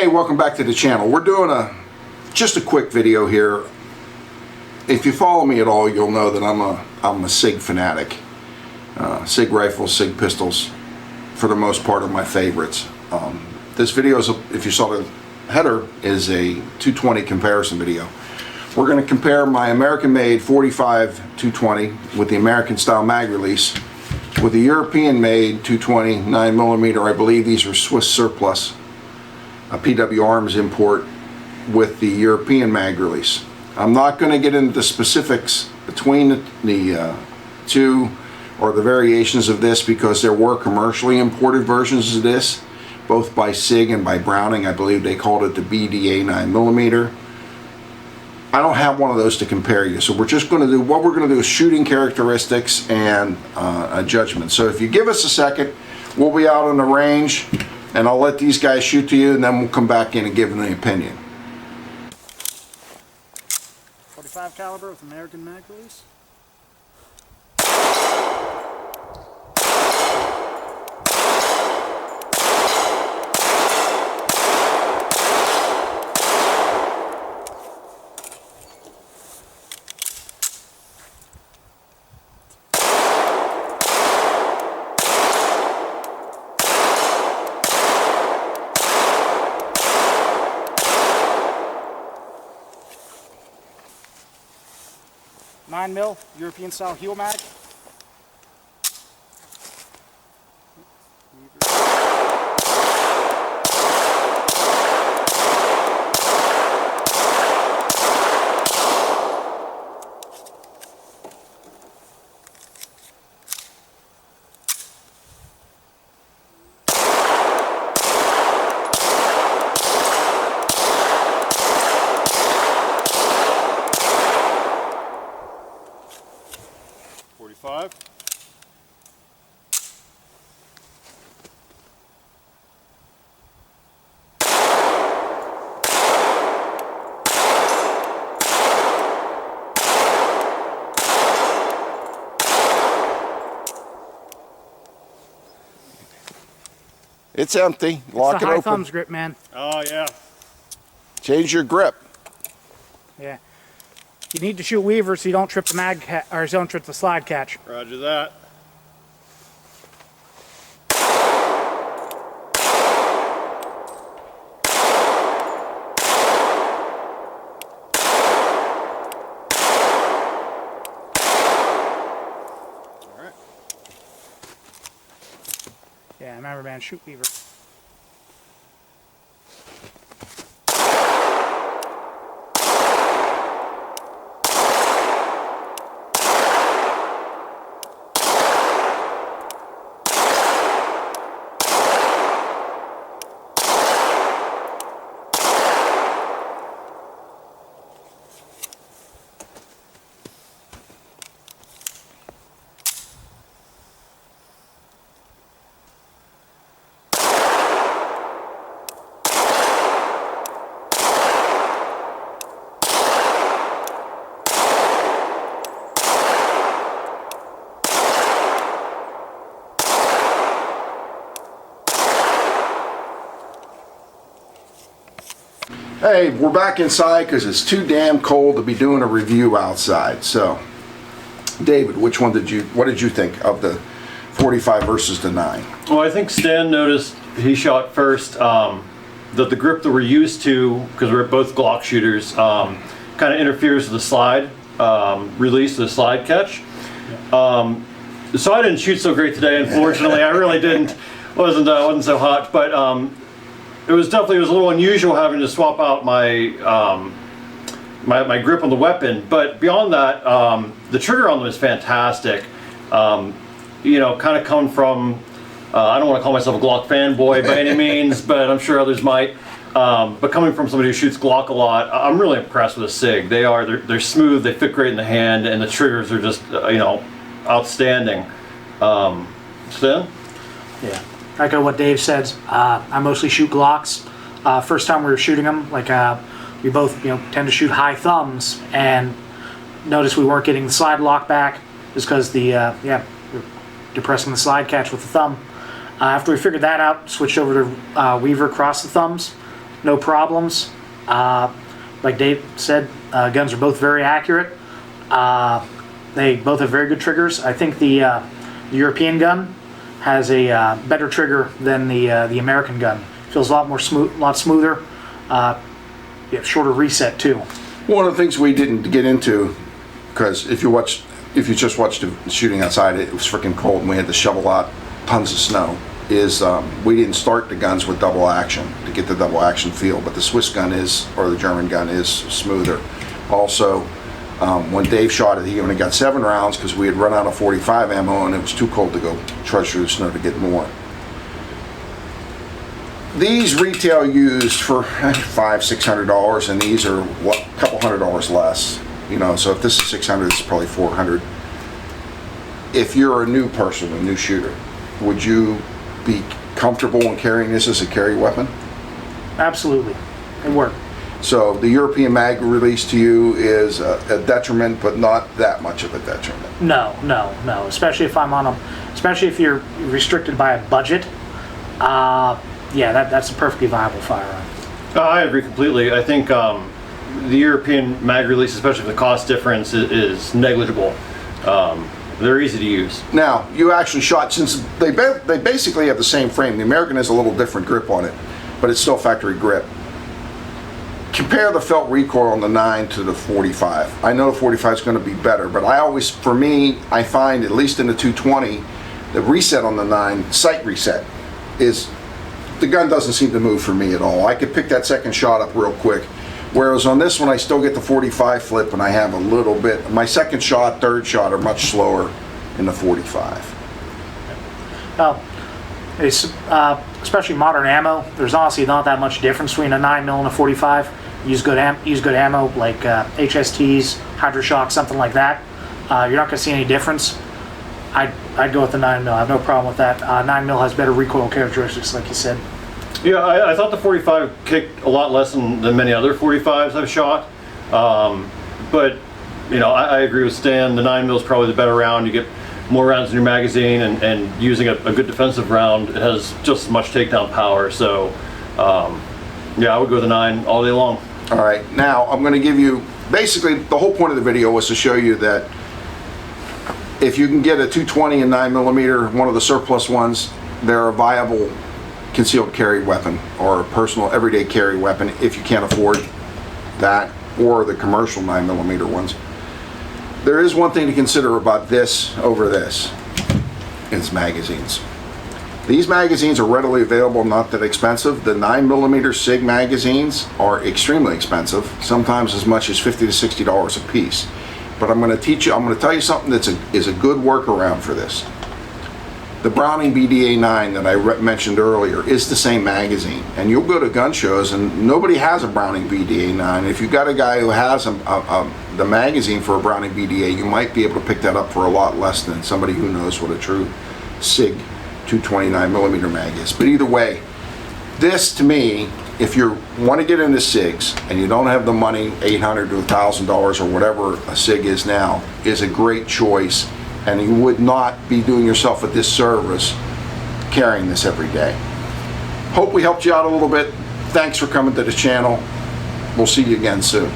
Hey, welcome back to the channel. We're doing just a quick video here. If you follow me at all, you'll know that I'm a SIG fanatic. SIG rifles, SIG pistols, for the most part, are my favorites. This video is, if you saw the header, is a 220 comparison video. We're going to compare my American-made 45 220 with the American-style mag release with the European-made 220 9mm. I believe these are Swiss surplus, a PW Arms import, with the European mag release. I'm not going to get into the specifics between the two or the variations of this, because there were commercially imported versions of this, both by SIG and by Browning. I believe they called it the BDA 9mm. I don't have one of those to compare you, so we're just going to do, what we're going to do is shooting characteristics and a judgment. So if you give us a second, we'll be out on the range and I'll let these guys shoot to you, and then we'll come back in and give them the opinion. 45 caliber with American mag release. Nine mil European style heel mag. It's empty. Lock it high open. thumbs grip, man. Oh yeah. Change your grip. Yeah. You need to shoot weaver so you don't trip the mag or you don't trip the slide catch. Roger that. Yeah, remember, man, shoot weaver. Hey, we're back inside because it's too damn cold to be doing a review outside. So, David, what did you think of the 45 versus the 9? Well, I think Stan noticed, he shot first, that the grip that we're used to, because we're both Glock shooters, kind of interferes with the slide release, the slide catch. So I didn't shoot so great today, unfortunately. I really didn't. Wasn't so hot, but it was a little unusual having to swap out my my grip on the weapon. But beyond that, the trigger on them is fantastic. You know, kind of coming from, I don't want to call myself a Glock fanboy by any means, but I'm sure others might. But coming from somebody who shoots Glock a lot, I'm really impressed with the SIG. They're smooth, they fit great in the hand, and the triggers are just you know, outstanding. Stan? Yeah. Echo what Dave said. I mostly shoot Glocks. First time we were shooting them, like we both tend to shoot high thumbs, and noticed we weren't getting the slide lock back just because the we're depressing the slide catch with the thumb. After we figured that out, switched over to Weaver across the thumbs. no problems. Like Dave said, guns are both very accurate. They both have very good triggers. I think the European gun has a better trigger than the American gun. Feels a lot more smooth, a lot smoother. Shorter reset too. One of the things we didn't get into, because if you just watched the shooting outside, it was freaking cold and we had to shovel out tons of snow, is we didn't start the guns with double action to get the double action feel, but the Swiss gun is, or the German gun is smoother. Also, when Dave shot it, he only got 7 rounds because we had run out of 45 ammo and it was too cold to go trudge through the snow to get more. These retail used for $500-600, and these are a couple $100 less. You know, so if this is 600, it's probably 400. If you're a new person, a new shooter, would you be comfortable in carrying this as a carry weapon? Absolutely, it worked. So the European mag release to you is a detriment, but not that much of a detriment. No. Especially if I'm on especially if you're restricted by a budget. Yeah, that's a perfectly viable firearm. I agree completely. I think the European mag release, especially if the cost difference is negligible. They're easy to use. Now, you actually shot, since they basically have the same frame. The American has a little different grip on it, but it's still factory grip. Compare the felt recoil on the 9 to the 45. I know the 45 is going to be better, but for me, I find, at least in the 220, the reset on the 9, sight reset, is, the gun doesn't seem to move for me at all. I could pick that second shot up real quick. Whereas on this one, I still get the 45 flip and I have a little bit. My second shot, third shot are much slower in the 45. Well, especially modern ammo, there's honestly not that much difference between a 9mm and a 45. Use good ammo like HSTs, Hydroshock, something like that. You're not going to see any difference. I'd go with the 9mm. I have no problem with that. 9mm has better recoil characteristics, like you said. Yeah, I thought the 45 kicked a lot less than many other 45s I've shot. But, you know, I agree with Stan. The 9mm is probably the better round. You get more rounds in your magazine, and using a good defensive round, it has just as much takedown power. So, yeah, I would go with the 9 all day long. All right, now I'm going to give you, basically the whole point of the video was to show you that if you can get a 220 and 9mm, one of the surplus ones, they're a viable concealed carry weapon or a personal everyday carry weapon if you can't afford that, or the commercial 9mm ones. There is one thing to consider about this over this. It's magazines. These magazines are readily available, not that expensive. The 9mm SIG magazines are extremely expensive, sometimes as much as $50 to $60 a piece. But I'm going to tell you something that is a good workaround for this. The Browning BDA-9 that I mentioned earlier is the same magazine, and you'll go to gun shows and nobody has a Browning BDA-9. If you've got a guy who has the magazine for a Browning BDA, you might be able to pick that up for a lot less than somebody who knows what a true SIG 229mm mag is. But either way, this to me, if you want to get into SIGs and you don't have the money, $800 to $1,000 or whatever a SIG is now, is a great choice, and you would not be doing yourself a disservice carrying this every day. Hope we helped you out a little bit. Thanks for coming to the channel. We'll see you again soon.